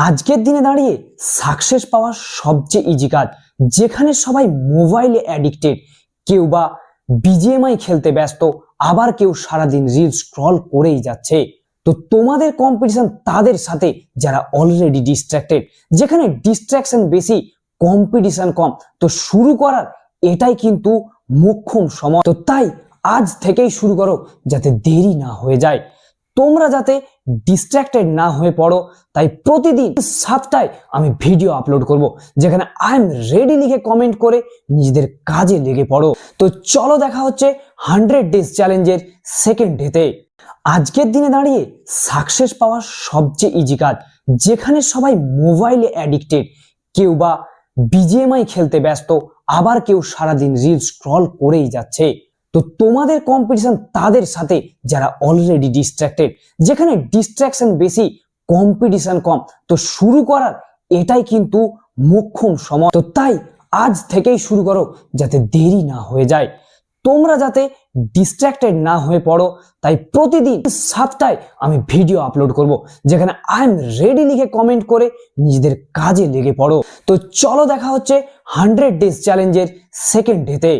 আজকের দিনে দাঁড়িয়ে সাকসেস পাওয়া সবচেয়ে ইজি কাজ, যেখানে সবাই মোবাইলে অ্যাডিক্টেড। কেউ বা বিজিএমআই খেলতে ব্যস্ত, আবার কেউ সারাদিন রিল স্ক্রল করেই যাচ্ছে। তো তোমাদের কম্পিটিশন তাদের সাথে যারা অলরেডি ডিস্ট্রাক্টেড। যেখানে ডিস্ট্রাকশন বেশি, কম্পিটিশন কম। তো শুরু করার এটাই কিন্তু মোক্ষম সময়। তো তাই আজ থেকেই শুরু করো, যাতে দেরি না হয়ে যায়। তোমরা যাতে ডিস্ট্রাক্টেড না হয়ে পড়ো, তাই প্রতিদিন 7টায় আমি ভিডিও আপলোড করব, যেখানে আই এম রেডি লিখে কমেন্ট করে নিজেদের কাজে লেগে পড়ো। তো চলো দেখা হচ্ছে 100 ডেজ চ্যালেঞ্জের সেকেন্ড ডেতে। আজকের দিনে দাঁড়িয়ে সাকসেস পাওয়া সবচেয়ে ইজি কাজ, যেখানে সবাই মোবাইলে অ্যাডিক্টেড। কেউ বা বিজিএমআই খেলতে ব্যস্ত, আবার কেউ সারাদিন রিল স্ক্রল করেই যাচ্ছে। তো তোমাদের কম্পিটিশন তাদের সাথে যারা অলরেডি ডিস্ট্রাক্টেড। যেখানে ডিস্ট্রাকশন বেশি, কম্পিটিশন কম। তো শুরু করার এটাই কিন্তু মোক্ষম সময়। তো তাই আজ থেকেই শুরু করো, যাতে দেরি না হয়ে যায়। তোমরা যাতে ডিস্ট্রাক্টেড না হয়ে পড়ো, তাই প্রতিদিন 7টায় আমি ভিডিও আপলোড করব, যেখানে আই এম রেডি লিখে কমেন্ট করে নিজেদের কাজে লেগে পড়ো। তো চলো দেখা হচ্ছে 100 ডেজ চ্যালেঞ্জের সেকেন্ড ডেতে।